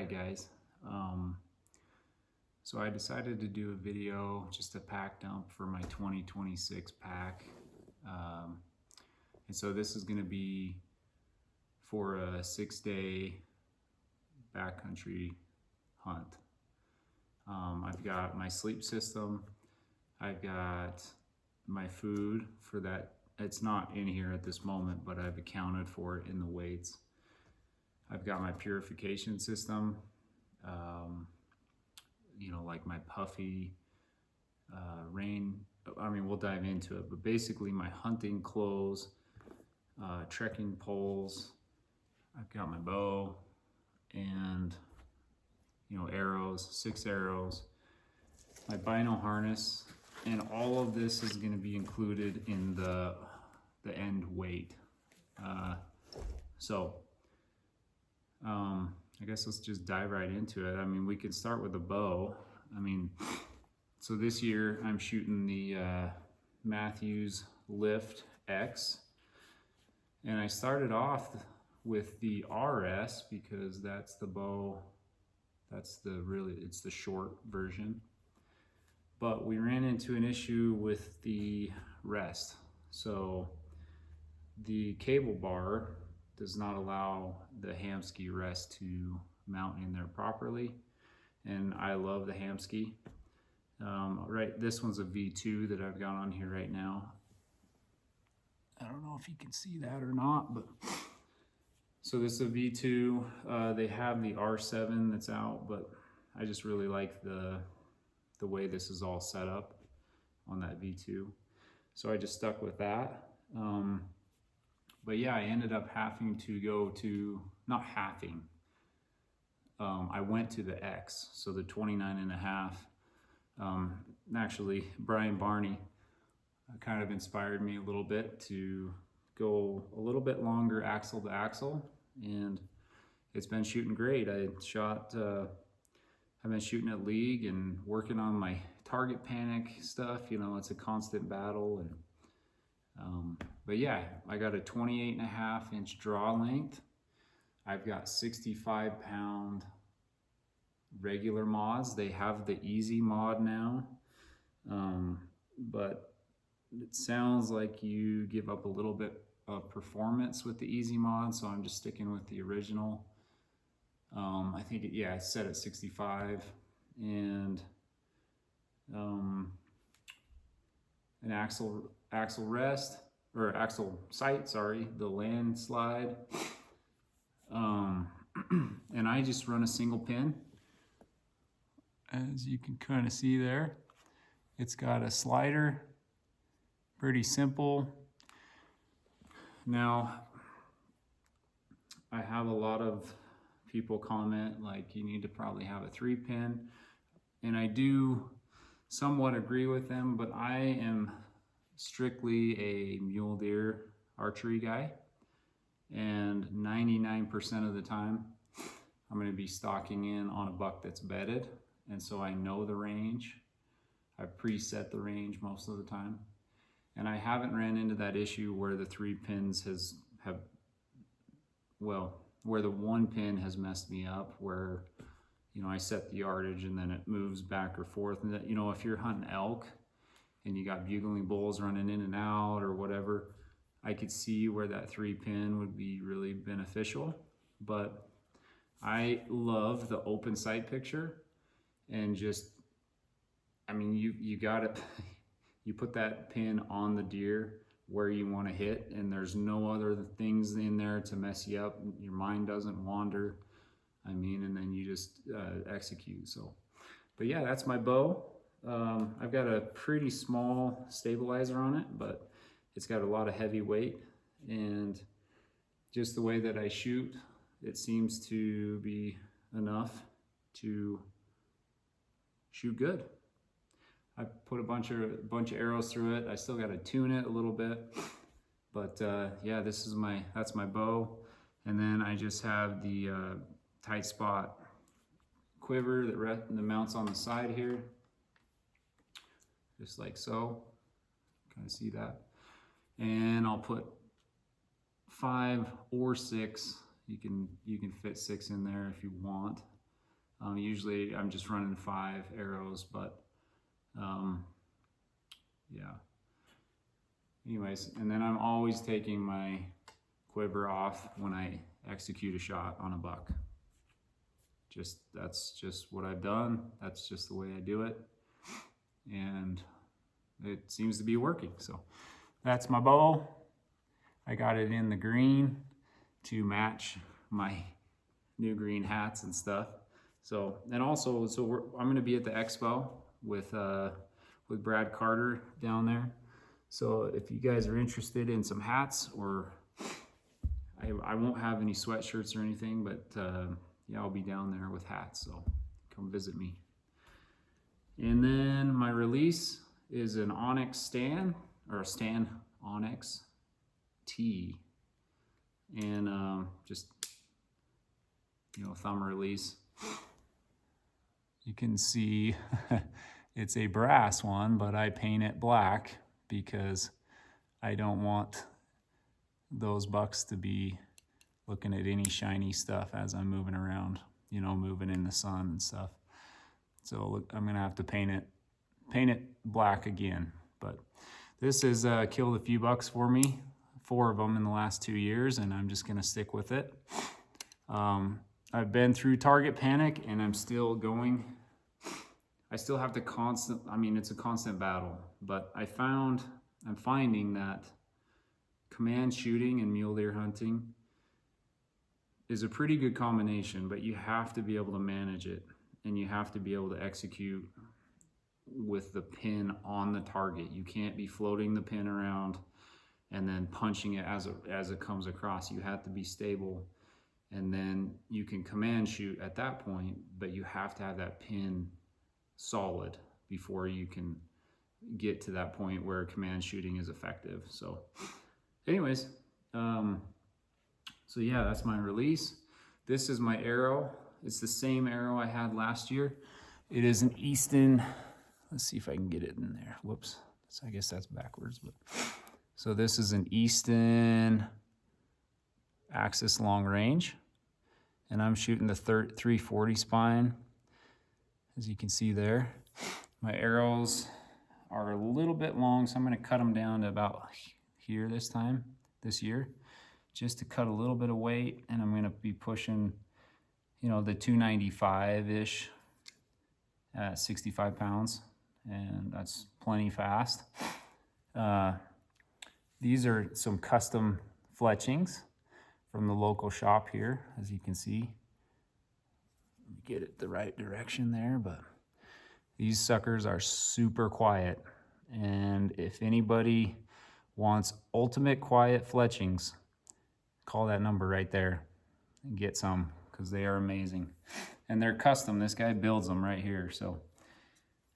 Alright guys, so I decided to do a video, just a pack dump for my 2026 pack. And so this is going to be for a 6-day backcountry hunt. I've got my sleep system, I've got my food for that. It's not in here at this moment, but I've accounted for it in the weights. I've got my purification system, like my puffy rain. I mean, we'll dive into it, but basically my hunting clothes, trekking poles. I've got my bow and, arrows, 6 arrows, my bino harness, and all of this is going to be included in the end weight. I guess let's just dive right into it. I mean, we could start with a bow. So this year I'm shooting the Matthews Lift X, and I started off with the RS because that's the bow. It's the short version. But we ran into an issue with the rest. So the cable bar does not allow the Hamskea rest to mount in there properly. And I love the Hamskea. Right, this one's a V2 that I've got on here right now. I don't know if you can see that or not, but so this is a V2. They have the R7 that's out, but I just really like the way this is all set up on that V2. So I just stuck with that. But yeah, I ended up having to go to, not having, I went to the X, so the 29.5. Actually, Brian Barney kind of inspired me a little bit to go a little bit longer axle to axle, and it's been shooting great. I've been shooting at league and working on my target panic stuff. It's a constant battle. And but yeah, I got a 28.5-inch draw length. I've got 65-pound regular mods. They have the easy mod now, but it sounds like you give up a little bit of performance with the easy mod, so I'm just sticking with the original. I think it's set at 65, and an axle rest, or axle sight, sorry, the landslide. And I just run a single pin. As you can kind of see there, it's got a slider, pretty simple. Now, I have a lot of people comment like you need to probably have a 3-pin, and I do somewhat agree with them, but I am strictly a mule deer archery guy, and 99% of the time I'm going to be stalking in on a buck that's bedded, and so I know the range. I've preset the range most of the time, and I haven't ran into that issue where the 3 pins where the 1 pin has messed me up, where I set the yardage and then it moves back or forth. And if you're hunting elk and you got bugling bulls running in and out or whatever, I could see where that 3-pin would be really beneficial. But I love the open sight picture, and just, you got it. You put that pin on the deer where you want to hit, and there's no other things in there to mess you up. Your mind doesn't wander. And then you just execute. So, but yeah, that's my bow. I've got a pretty small stabilizer on it, but it's got a lot of heavy weight, and just the way that I shoot, it seems to be enough to shoot good. I put a bunch of arrows through it. I still got to tune it a little bit, but yeah, that's my bow. And then I just have the tight spot quiver that mounts on the side here, just like so. Kind of see that. And I'll put 5 or 6. You can fit 6 in there if you want. Usually I'm just running 5 arrows, but yeah. Anyways, and then I'm always taking my quiver off when I execute a shot on a buck. That's just what I've done. That's just the way I do it. And it seems to be working. So that's my bow. I got it in the green to match my new green hats and stuff. So, and also, I'm going to be at the expo with Brad Carter down there. So if you guys are interested in some hats, or I won't have any sweatshirts or anything, but yeah, I'll be down there with hats. So come visit me. And then my release is an Onyx Stan, or a Stan Onyx T, and just, you know, thumb release. You can see it's a brass one, but I paint it black because I don't want those bucks to be looking at any shiny stuff as I'm moving around, you know, moving in the sun and stuff. So look, I'm gonna have to paint it black again. But this has killed a few bucks for me, 4 of them in the last 2 years, and I'm just gonna stick with it. I've been through target panic, and I'm still going. I still have to it's a constant battle, but I'm finding that command shooting and mule deer hunting is a pretty good combination, but you have to be able to manage it, and you have to be able to execute with the pin on the target. You can't be floating the pin around and then punching it as it comes across. You have to be stable, and then you can command shoot at that point, but you have to have that pin solid before you can get to that point where command shooting is effective. So anyways, so yeah, that's my release. This is my arrow. It's the same arrow I had last year. It is an Easton. Let's see if I can get it in there. Whoops. So I guess that's backwards. But so this is an Easton Axis long range, and I'm shooting the 340 spine. As you can see there, my arrows are a little bit long, so I'm going to cut them down to about here this year, just to cut a little bit of weight. And I'm going to be pushing, you know, the 295-ish at 65 pounds, and that's plenty fast. These are some custom fletchings from the local shop here, as you can see. Get it the right direction there, but these suckers are super quiet, and if anybody wants ultimate quiet fletchings, call that number right there and get some, because they are amazing, and they're custom. This guy builds them right here. So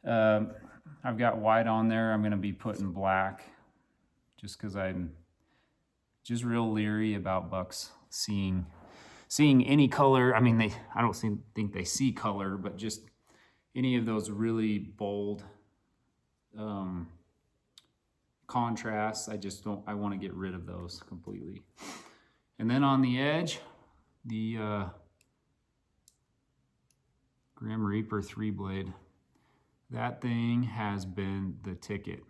I've got white on there. I'm going to be putting black just because I'm just real leery about bucks seeing any color. I mean, I don't think they see color, but just any of those really bold contrasts, I want to get rid of those completely. And then on the edge, the Grim Reaper 3-blade, that thing has been the ticket.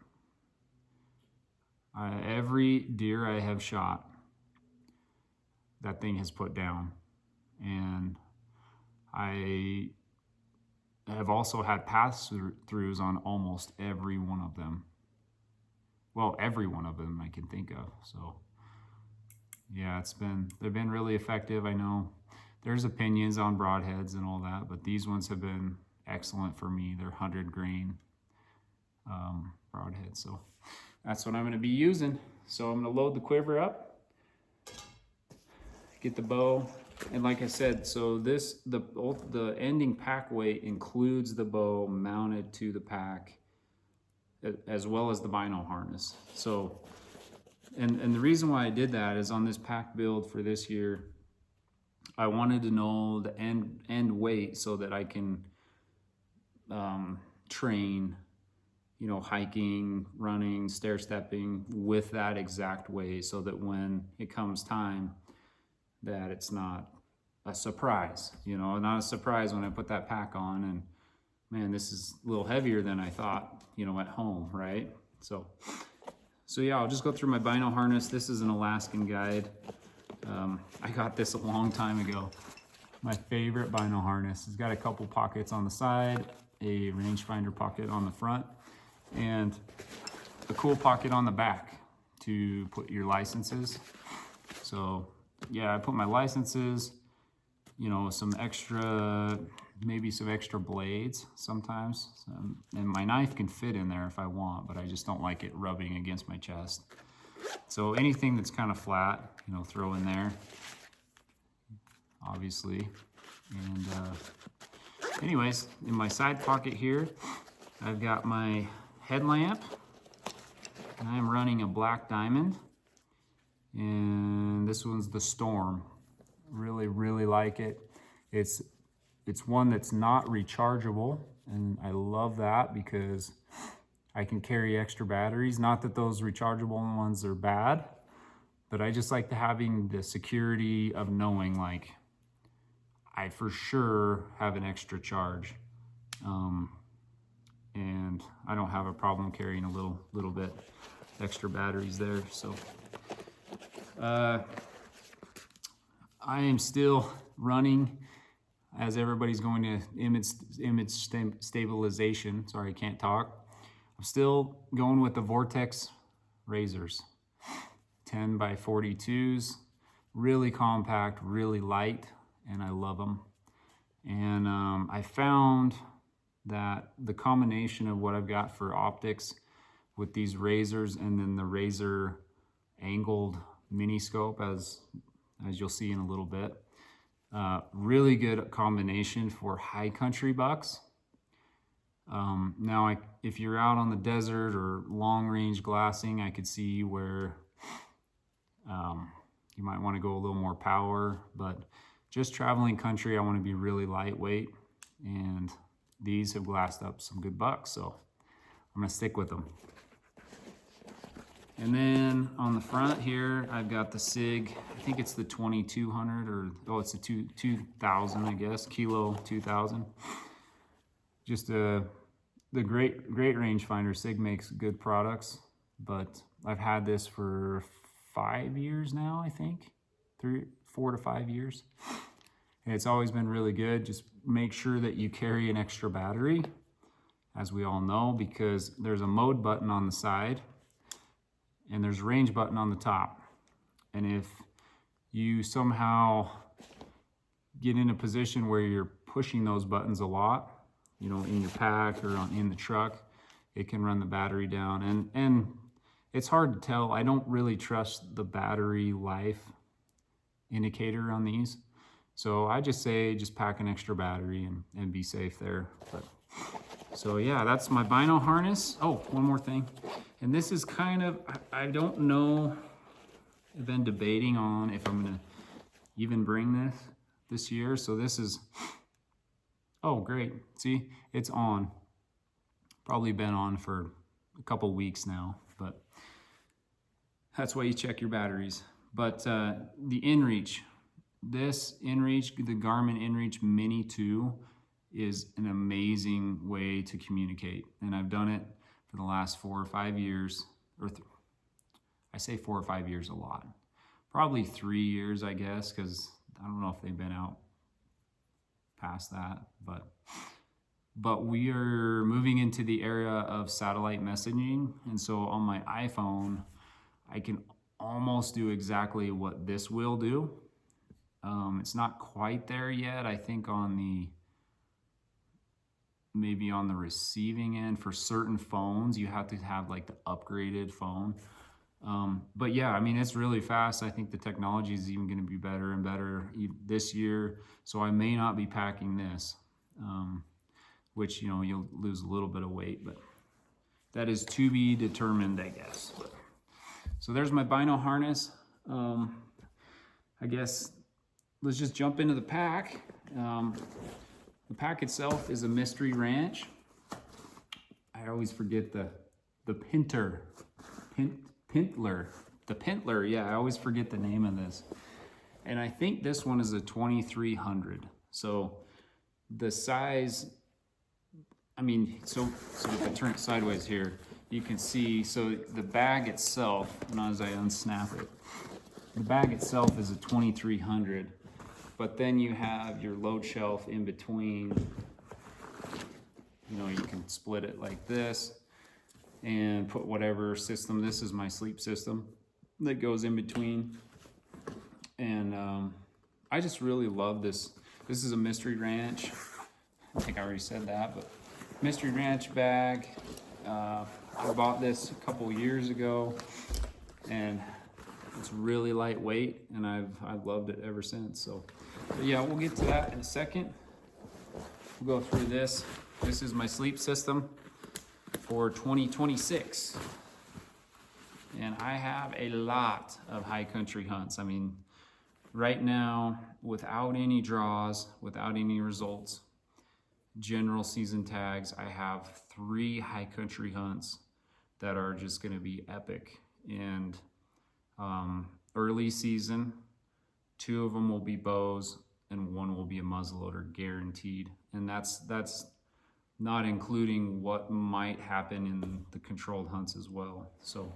Every deer I have shot, that thing has put down. And I have also had pass-throughs on almost every one of them. Well, every one of them I can think of. So yeah, they've been really effective. I know there's opinions on broadheads and all that, but these ones have been excellent for me. They're 100 grain broadheads. So that's what I'm going to be using. So I'm going to load the quiver up, get the bow, and like I said, so the ending pack weight includes the bow mounted to the pack, as well as the bino harness. So, and the reason why I did that is on this pack build for this year, I wanted to know the end weight so that I can train, you know, hiking, running, stair stepping with that exact weight, so that when it comes time, that it's not a surprise, you know, not a surprise when I put that pack on and man, this is a little heavier than I thought, you know, at home, right? So yeah, I'll just go through my bino harness. This is an Alaskan Guide. I got this a long time ago. My favorite bino harness. It's got a couple pockets on the side, a rangefinder pocket on the front, and a cool pocket on the back to put your licenses. So yeah, I put my licenses, you know, some extra, maybe some extra blades sometimes. And my knife can fit in there if I want, but I just don't like it rubbing against my chest. So anything that's kind of flat, you know, throw in there, obviously. And anyways, in my side pocket here, I've got my headlamp. And I'm running a Black Diamond. And this one's the Storm. Really, really like it. It's one that's not rechargeable, and I love that because I can carry extra batteries. Not that those rechargeable ones are bad, but I just like having the security of knowing like I for sure have an extra charge. And I don't have a problem carrying a little bit extra batteries there. So I am still running as everybody's going to image stabilization. Sorry, I can't talk. I'm still going with the Vortex razors, 10 by 42s, really compact, really light, and I love them. And I found that the combination of what I've got for optics with these razors and then the razor angled mini scope, as you'll see in a little bit, really good combination for high country bucks. Now, if you're out on the desert or long range glassing, I could see where you might want to go a little more power, but just traveling country, I want to be really lightweight, and these have glassed up some good bucks, so I'm going to stick with them. And then on the front here, I've got the SIG. I think it's the 2200 or, oh, it's the 2000, I guess, Kilo 2000. Just the great rangefinder. SIG makes good products, but I've had this for 5 years now, I think, 4 to 5 years. And it's always been really good. Just make sure that you carry an extra battery, as we all know, because there's a mode button on the side and there's a range button on the top. And if you somehow get in a position where you're pushing those buttons a lot, you know, in your pack or in the truck, it can run the battery down. And it's hard to tell. I don't really trust the battery life indicator on these. So I just say, just pack an extra battery and be safe there. But, so yeah, that's my bino harness. Oh, one more thing. And this is kind of, I don't know, I've been debating on if I'm gonna even bring this year. So this is, oh great, see, it's on. Probably been on for a couple weeks now, but that's why you check your batteries. But the InReach, this InReach, the Garmin InReach Mini 2 is an amazing way to communicate. And I've done it for the last 4 or 5 years, or I say 4 or 5 years a lot. Probably 3 years, I guess, because I don't know if they've been out past that, but we are moving into the era of satellite messaging. And so on my iPhone, I can almost do exactly what this will do. It's not quite there yet. I think maybe on the receiving end for certain phones, you have to have like the upgraded phone. But yeah, I mean, it's really fast. I think the technology is even going to be better and better this year. So I may not be packing this, which, you know, you'll lose a little bit of weight, but that is to be determined, I guess. So there's my bino harness. I guess let's just jump into the pack. The pack itself is a Mystery Ranch. I always forget the Pintler. The Pintler, yeah, I always forget the name of this. And I think this one is a 2300. So the size, I mean, so if I turn it sideways here, you can see, so the bag itself, not as I unsnap it, the bag itself is a 2300, but then you have your load shelf in between. You know, you can split it like this and put whatever system. This is my sleep system that goes in between. And I just really love this. This is a Mystery Ranch. I think I already said that, but Mystery Ranch bag. I bought this a couple years ago, and it's really lightweight, and I've loved it ever since. So, but yeah, we'll get to that in a second. We'll go through this. This is my sleep system for 2026. And I have a lot of high country hunts. I mean, right now, without any draws, without any results, general season tags, I have 3 high country hunts that are just gonna be epic. And early season, 2 of them will be bows and 1 will be a muzzleloader, guaranteed. And that's not including what might happen in the controlled hunts as well. So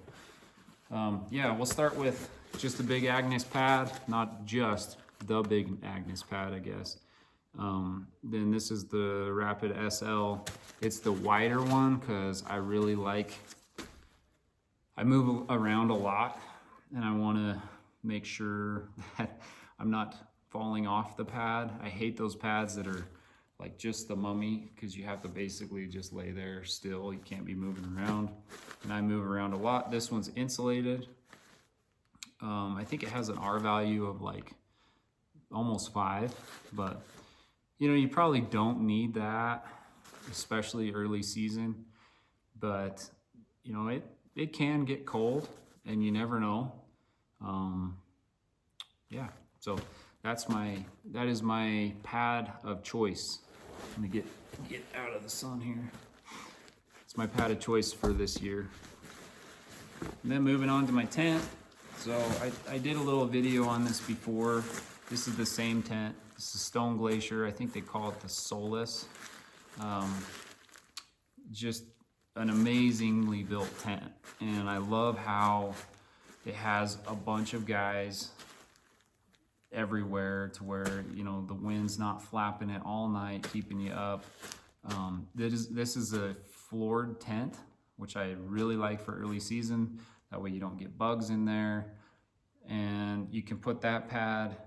yeah, we'll start with just the big Agnes pad, not just the big Agnes pad, I guess. Then this is the Rapid SL. It's the wider one because I really like, I move around a lot and I want to make sure that I'm not falling off the pad. I hate those pads that are like just the mummy, because you have to basically just lay there still. You can't be moving around. And I move around a lot. This one's insulated. I think it has an R value of like almost 5, but you know, you probably don't need that, especially early season. But you know, it can get cold and you never know. Yeah, so that is my pad of choice. Let me get out of the sun here. It's my pad of choice for this year. And then moving on to my tent. So I did a little video on this before. This is the same tent. This is Stone Glacier. I think they call it the Solace. Just an amazingly built tent. And I love how it has a bunch of guys everywhere to where, you know, the wind's not flapping it all night, keeping you up. This is a floored tent, which I really like for early season. That way you don't get bugs in there. And you can put that pad.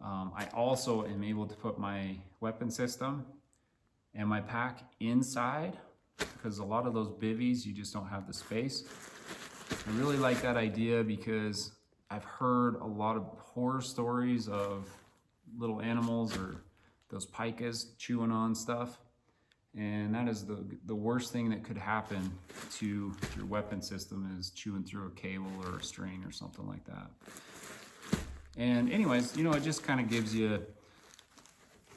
I also am able to put my weapon system and my pack inside, because a lot of those bivvies, you just don't have the space. I really like that idea because I've heard a lot of horror stories of little animals or those pikas chewing on stuff. And that is the worst thing that could happen to your weapon system, is chewing through a cable or a string or something like that. And anyways, you know, it just kind of gives you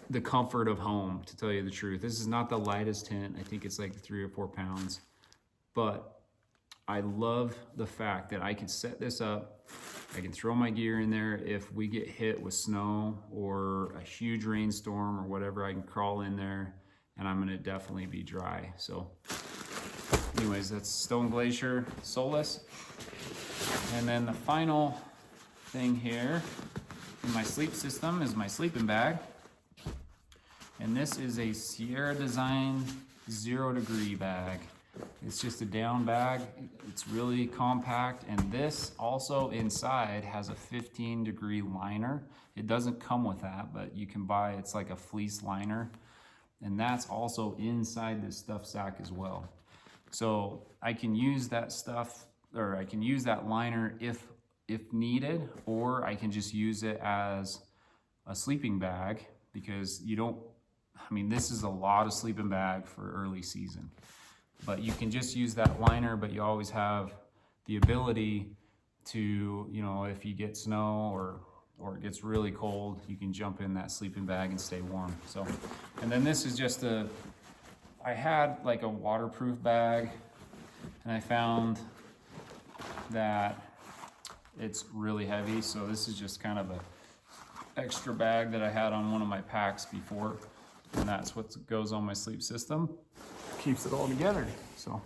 the comfort of home, to tell you the truth. This is not the lightest tent. I think it's like 3 or 4 pounds. But I love the fact that I can set this up. I can throw my gear in there. If we get hit with snow or a huge rainstorm or whatever, I can crawl in there and I'm gonna definitely be dry. So anyways, that's Stone Glacier Solace. And then the final thing here in my sleep system is my sleeping bag. And this is a Sierra Design 0 degree bag. It's just a down bag. It's really compact, and this also inside has a 15-degree liner. It doesn't come with that, but you can buy, it's like a fleece liner, and that's also inside this stuff sack as well. So I can use that stuff, or I can use that liner if needed, or I can just use it as a sleeping bag, because you don't, I mean, this is a lot of sleeping bag for early season. But you can just use that liner, but you always have the ability to, you know, if you get snow or it gets really cold, you can jump in that sleeping bag and stay warm. So, and then this is just I had like a waterproof bag, and I found that it's really heavy. So this is just kind of a extra bag that I had on one of my packs before, and that's what goes on my sleep system. Keeps it all together. So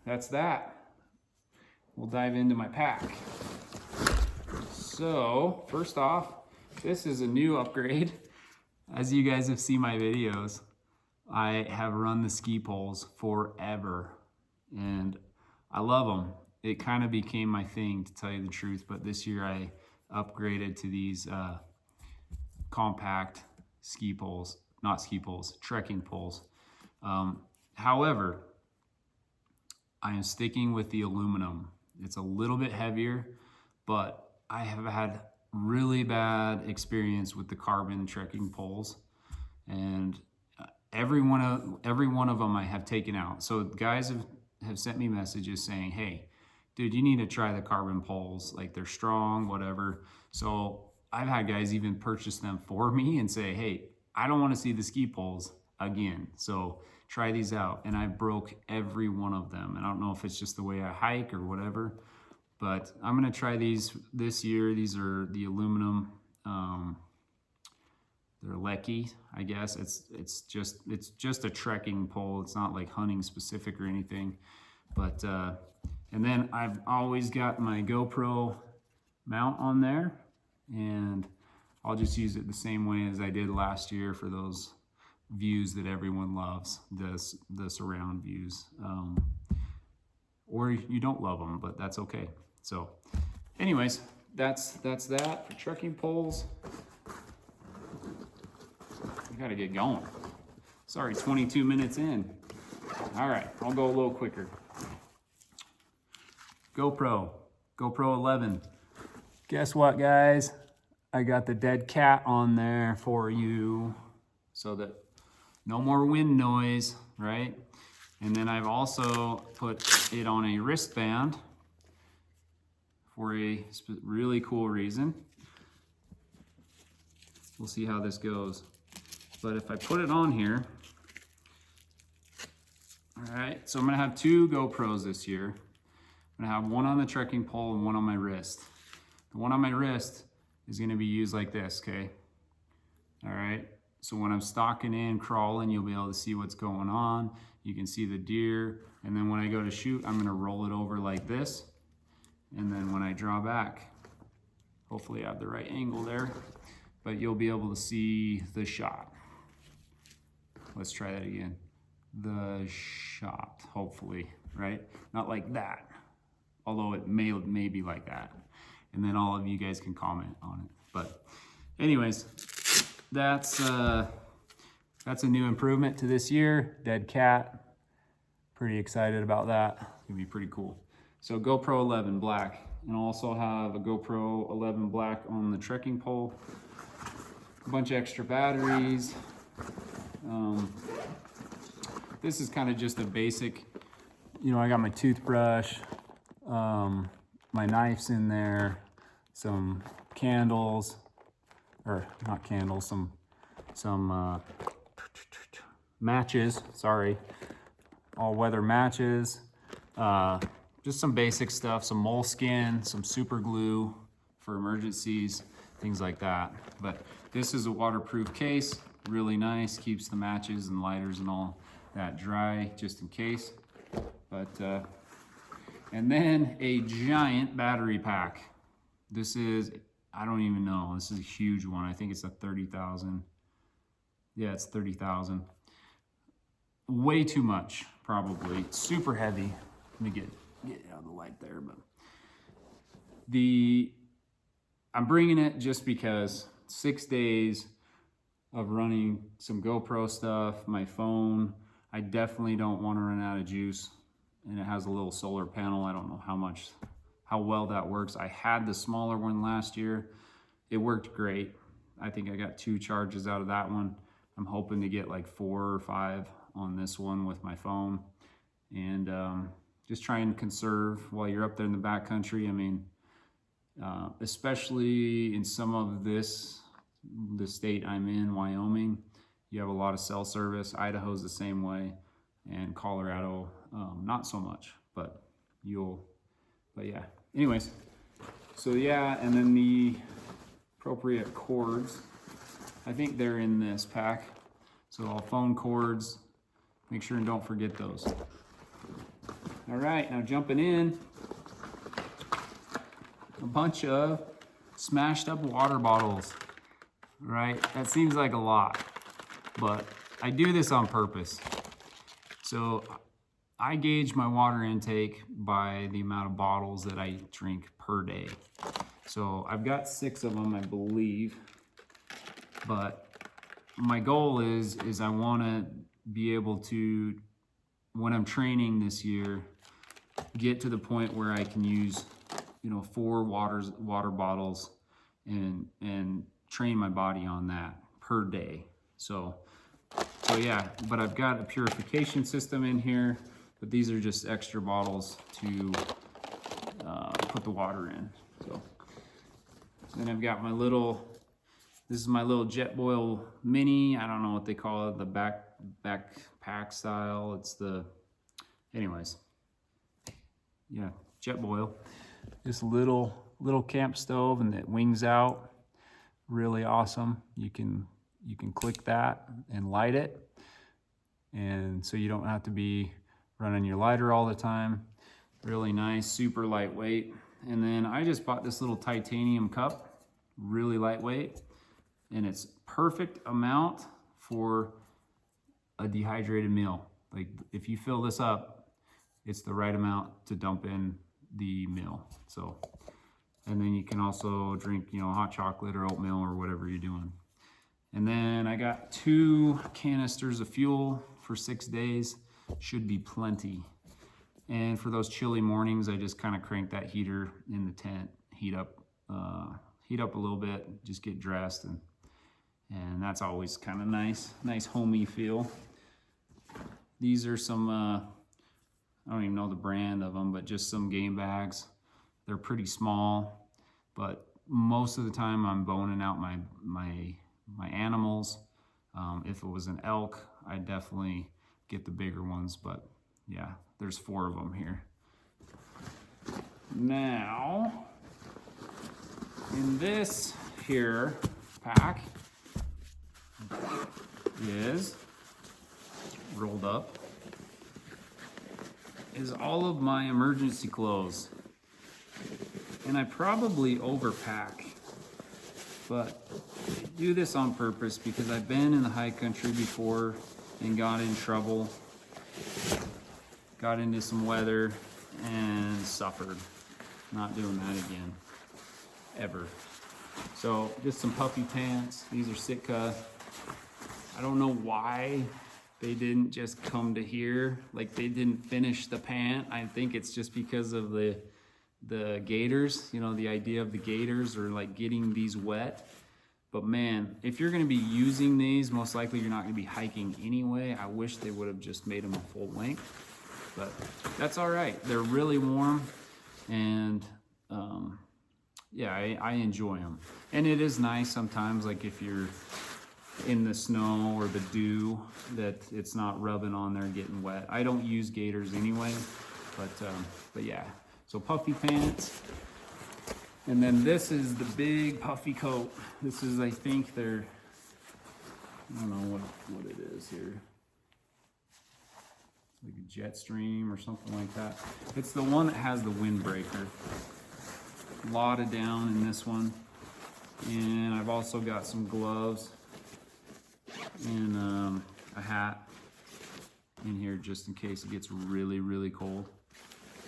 that's that. We'll dive into my pack. So first off, this is a new upgrade. As you guys have seen my videos, I have run the ski poles forever and I love them. It kind of became my thing, to tell you the truth, but this year I upgraded to these compact ski poles, not ski poles, trekking poles. However, I am sticking with the aluminum. It's a little bit heavier, but I have had really bad experience with the carbon trekking poles, and every one of them I have taken out. So guys have sent me messages saying, hey, dude, you need to try the carbon poles. Like, they're strong, whatever. So I've had guys even purchase them for me and say, hey, I don't want to see the ski poles again. So try these out. And I broke every one of them. And I don't know if it's just the way I hike or whatever, but I'm going to try these this year. These are the aluminum, they're Lecky, I guess. It's just a trekking pole. It's not like hunting specific or anything. But and then I've always got my GoPro mount on there, and I'll just use it the same way as I did last year for those views that everyone loves, the surround views. Or you don't love them, but that's okay. So anyways, that's that for trekking poles. I gotta get going. Sorry, 22 minutes in. All right, I'll go a little quicker. GoPro 11. Guess what, guys? I got the dead cat on there for you so that no more wind noise, right? And then I've also put it on a wristband for a really cool reason. We'll see how this goes. But if I put it on here, all right, so I'm gonna have 2 GoPros this year. I'm gonna have one on the trekking pole and one on my wrist. The one on my wrist is gonna be used like this, okay? All right, so when I'm stalking in, crawling, you'll be able to see what's going on. You can see the deer, and then when I go to shoot, I'm gonna roll it over like this. And then when I draw back, hopefully I have the right angle there, but you'll be able to see the shot. Let's try that again. The shot, hopefully, right? Not like that, although it may be like that. And then all of you guys can comment on it. But anyways, that's a new improvement to this year. Dead cat, pretty excited about that. It's gonna be pretty cool. So GoPro 11 black, and I'll also have a GoPro 11 black on the trekking pole. A bunch of extra batteries. This is kind of just a basic, you know, I got my toothbrush, my knife's in there, some candles, or not candles, some matches, sorry, all weather matches, just some basic stuff, some moleskin, some super glue for emergencies, things like that. But this is a waterproof case, really nice, keeps the matches and lighters and all that dry just in case. But and then a giant battery pack. This is, I don't even know, this is a huge one. I think it's a 30,000. Yeah, it's 30,000. Way too much, probably. It's super heavy. Let me get out of the light there, but I'm bringing it just because 6 days of running some GoPro stuff, my phone. I definitely don't want to run out of juice, and it has a little solar panel. I don't know how well that works. I had the smaller one last year. It worked great. I think I got 2 charges out of that one. I'm hoping to get like 4 or 5 on this one with my phone, and just try and conserve while you're up there in the backcountry. I mean, especially in some of the state I'm in, Wyoming, you have a lot of cell service. Idaho's the same way, and Colorado, not so much, but yeah. Anyways, so yeah, and then the appropriate cords. I think they're in this pack. So all phone cords, make sure and don't forget those. All right, now jumping in, a bunch of smashed up water bottles, right? That seems like a lot, but I do this on purpose. So I gauge my water intake by the amount of bottles that I drink per day. So I've got 6 of them, I believe, but my goal is I want to be able to, when I'm training this year, get to the point where I can use, 4 water bottles and train my body on that per day. So yeah, but I've got a purification system in here, but these are just extra bottles to put the water in. So then I've got my little, this is my little Jetboil Mini. I don't know what they call it, the backpack style. It's the, anyways, yeah, Jetboil. This little camp stove, and it wings out. Really awesome. You can click that and light it, and so you don't have to be running your lighter all the time. Really nice, super lightweight. And then I just bought this little titanium cup, really lightweight, and it's perfect amount for a dehydrated meal. Like if you fill this up, it's the right amount to dump in the meal. So, and then you can also drink, hot chocolate or oatmeal or whatever you're doing. And then I got 2 canisters of fuel for 6 days. Should be plenty. And for those chilly mornings, I just kind of crank that heater in the tent, heat up a little bit, just get dressed, and that's always kind of nice homey feel. These are some, I don't even know the brand of them, but just some game bags. They're pretty small, but most of the time I'm boning out my animals. If it was an elk, I'd definitely get the bigger ones, but yeah, there's 4 of them here. Now, in this here pack is rolled up is all of my emergency clothes. And I probably overpack, but I do this on purpose because I've been in the high country before and got in trouble, got into some weather and suffered. Not doing that again, ever. So just some puffy pants. These are Sitka. I don't know why they didn't just come to here, like they didn't finish the pant. I think it's just because of the gaiters, the idea of the gaiters or like getting these wet. But man, if you're gonna be using these, most likely you're not gonna be hiking anyway. I wish they would have just made them a full length, but that's all right. They're really warm, and yeah, I enjoy them. And it is nice sometimes, like if you're in the snow or the dew, that it's not rubbing on there and getting wet. I don't use gaiters anyway, but yeah. So puffy pants. And then this is the big puffy coat. This is, I think they're, I don't know what it is here. Like a Jetstream or something like that. It's the one that has the windbreaker. Lotted down in this one. And I've also got some gloves and a hat in here just in case it gets really, really cold.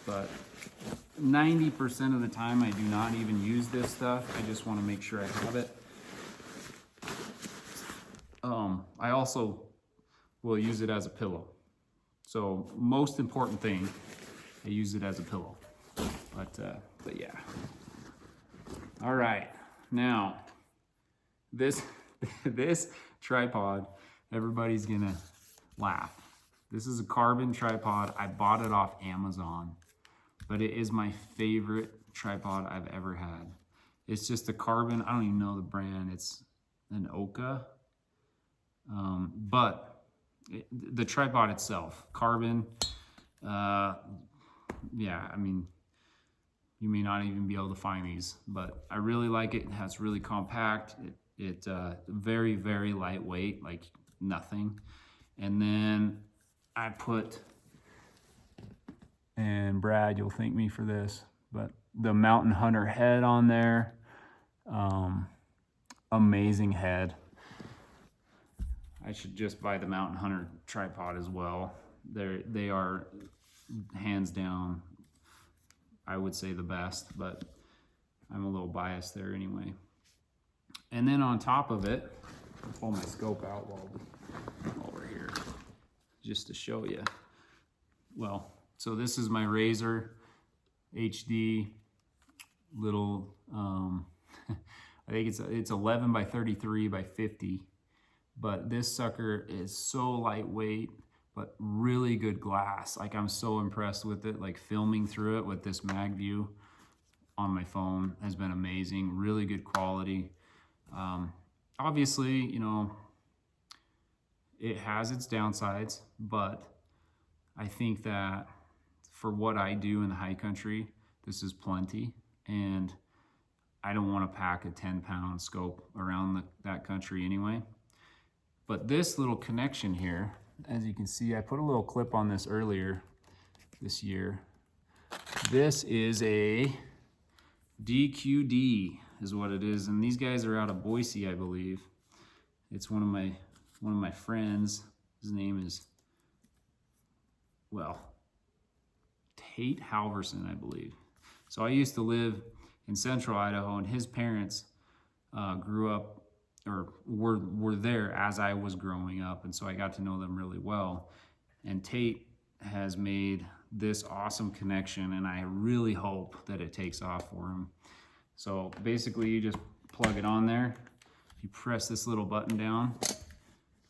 But 90% of the time I do not even use this stuff. I just want to make sure I have it. I also will use it as a pillow. So most important thing, I use it as a pillow. But yeah. All right, now this tripod, everybody's gonna laugh. This is a carbon tripod. I bought it off Amazon, but it is my favorite tripod I've ever had. It's just a carbon, I don't even know the brand. It's an Oka, but the tripod itself, carbon, yeah, I mean, you may not even be able to find these, but I really like it. It has really compact. It very, very lightweight, like nothing. And then I put, and Brad, you'll thank me for this, but the Mountain Hunter head on there. Amazing head. I should just buy the Mountain Hunter tripod as well. They are hands down, I would say, the best, but I'm a little biased there anyway. And then on top of it, I'll pull my scope out while we're here, just to show you. Well, so this is my Razor HD little, I think it's 11 by 33 by 50, but this sucker is so lightweight, but really good glass. Like, I'm so impressed with it. Like, filming through it with this mag view on my phone has been amazing. Really good quality. Obviously, you know, it has its downsides, but I think that for what I do in the high country, this is plenty. And I don't want to pack a 10-pound scope around that country anyway. But this little connection here, as you can see, I put a little clip on this earlier this year. This is a DQD is what it is, and these guys are out of Boise, I believe. It's one of my friends. His name is, well, Tate Halverson, I believe. So I used to live in central Idaho, and his parents grew up or were there as I was growing up, and so I got to know them really well. And Tate has made this awesome connection, and I really hope that it takes off for him. So basically, you just plug it on there. You press this little button down.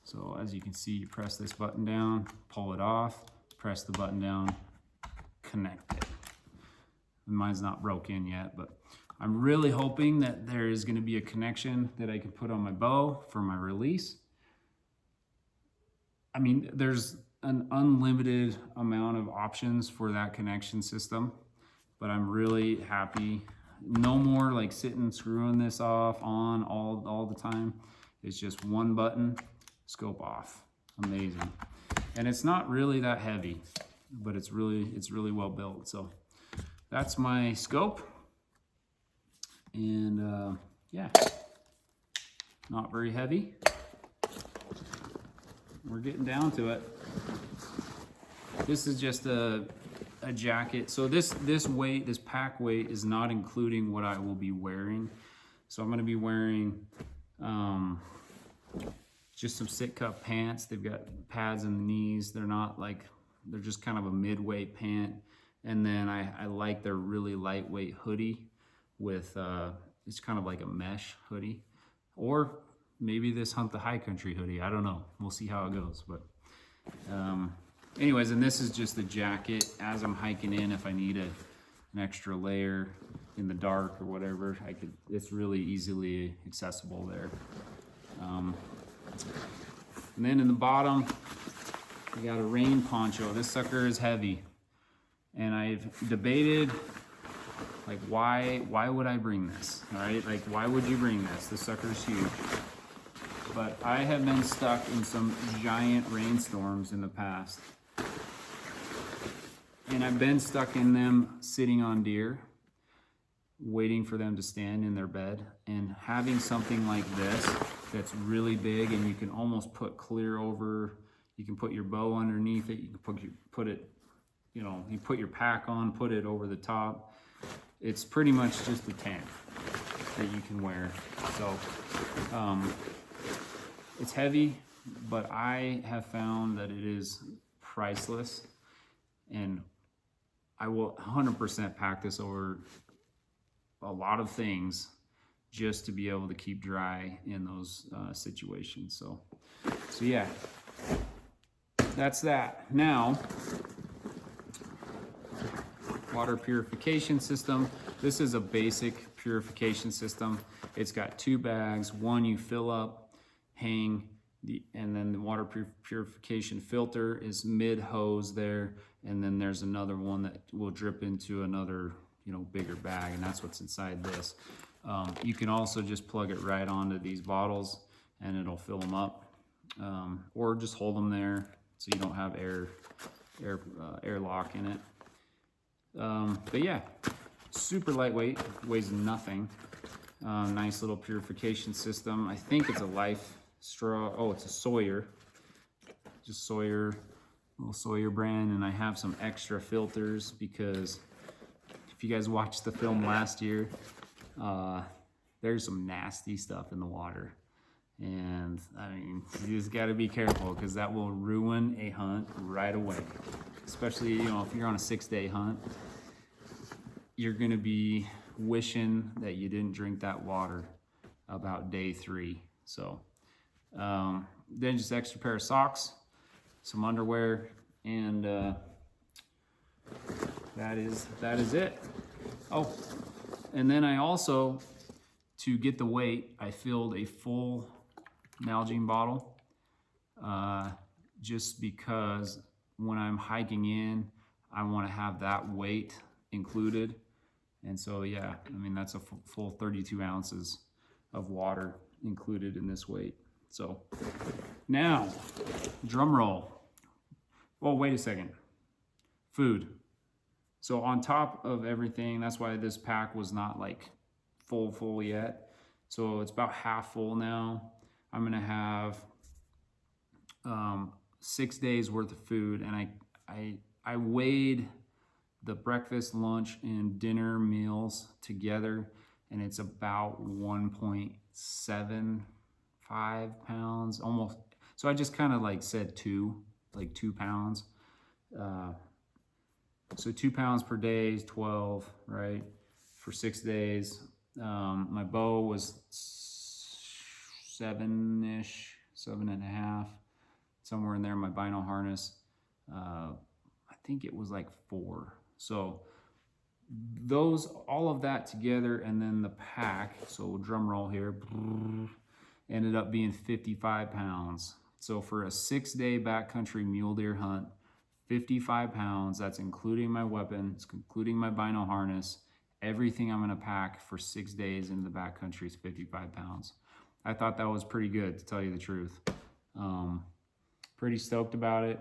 So as you can see, you press this button down, pull it off, press the button down, connect it. Mine's not broken yet, but I'm really hoping that there is going to be a connection that I can put on my bow for my release. I mean, there's an unlimited amount of options for that connection system, but I'm really happy. No more like sitting screwing this off on all the time. It's just one button, scope off. Amazing. And it's not really that heavy, but it's really well built. So that's my scope. And yeah, not very heavy. We're getting down to it. This is just a jacket. So this weight, this pack weight, is not including what I will be wearing. So I'm going to be wearing just some sit cup pants. They've got pads in the knees. They're not like, they're just kind of a mid-weight pant. And then I like their really lightweight hoodie with it's kind of like a mesh hoodie, or maybe this Hunt the High Country hoodie. I don't know. We'll see how it goes. But anyways, and this is just the jacket. As I'm hiking in, if I need an extra layer in the dark or whatever, it's really easily accessible there. And then in the bottom, we got a rain poncho. This sucker is heavy, and I've debated, like, why would I bring this? All right, like, why would you bring this? This sucker's huge. But I have been stuck in some giant rainstorms in the past, and I've been stuck in them sitting on deer, waiting for them to stand in their bed. And having something like this that's really big, and you can almost put clear over, you can put your bow underneath it, you can put it, you know, you put your pack on, put it over the top. It's pretty much just a tent that you can wear. So it's heavy, but I have found that it is priceless, and I will 100% pack this over a lot of things just to be able to keep dry in those situations. So yeah, that's that. Now, water purification system. This is a basic purification system. It's got 2 bags. One you fill up, hang, and then the water purification filter is mid hose there, and then there's another one that will drip into another, bigger bag, and that's what's inside this. You can also just plug it right onto these bottles and it'll fill them up, or just hold them there so you don't have airlock in it. But yeah, super lightweight, weighs nothing. Nice little purification system. I think it's a Life straw. Oh, it's a Sawyer, just Sawyer, little Sawyer brand. And I have some extra filters because if you guys watched the film last year, there's some nasty stuff in the water. And I mean, you just got to be careful because that will ruin a hunt right away. Especially, if you're on a 6-day hunt, you're going to be wishing that you didn't drink that water about day 3. So then just extra pair of socks, some underwear, and that is it. Oh, and then I also, to get the weight, I filled a full Nalgene bottle, just because when I'm hiking in, I want to have that weight included. And so, yeah, I mean, that's a full 32 ounces of water included in this weight. So now, drum roll. Well, wait a second. Food. So on top of everything, that's why this pack was not like full yet. So it's about half full now. I'm gonna have 6 days worth of food, and I weighed the breakfast, lunch, and dinner meals together, and it's about 1.75 pounds, almost. So I just kind of like said 2 pounds. So 2 pounds per day is 12, right? For 6 days. My bow was 7-ish, 7.5, somewhere in there. My bino harness, I think it was like 4. So all of that together, and then the pack, so drum roll here, ended up being 55 pounds. So for a 6-day backcountry mule deer hunt, 55 pounds, that's including my weapon, it's including my bino harness, everything I'm gonna pack for 6 days in the backcountry is 55 pounds. I thought that was pretty good, to tell you the truth. Pretty stoked about it.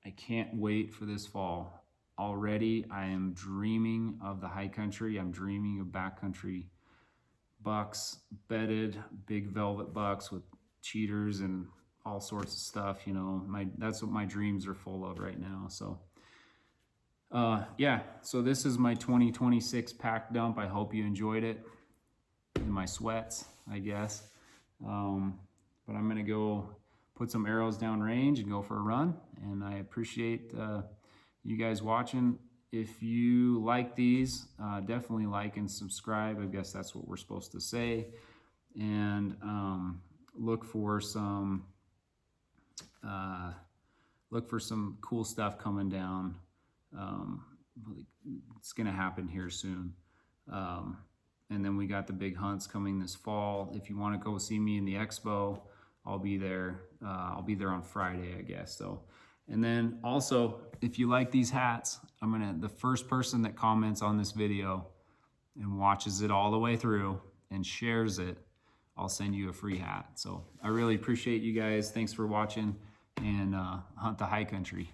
I can't wait for this fall. Already, I am dreaming of the high country. I'm dreaming of backcountry bucks, bedded, big velvet bucks with cheaters and all sorts of stuff. That's what my dreams are full of right now. So yeah, so this is my 2026 pack dump. I hope you enjoyed it. In my sweats, I guess. But I'm gonna go put some arrows down range and go for a run. And I appreciate you guys watching. If you like these, definitely like and subscribe. I guess that's what we're supposed to say. And look for some cool stuff coming down. It's gonna happen here soon. And then we got the big hunts coming this fall. If you want to go see me in the expo, I'll be there. I'll be there on Friday, I guess. So, and then also, if you like these hats, the first person that comments on this video and watches it all the way through and shares it, I'll send you a free hat. So I really appreciate you guys. Thanks for watching, and hunt the high country.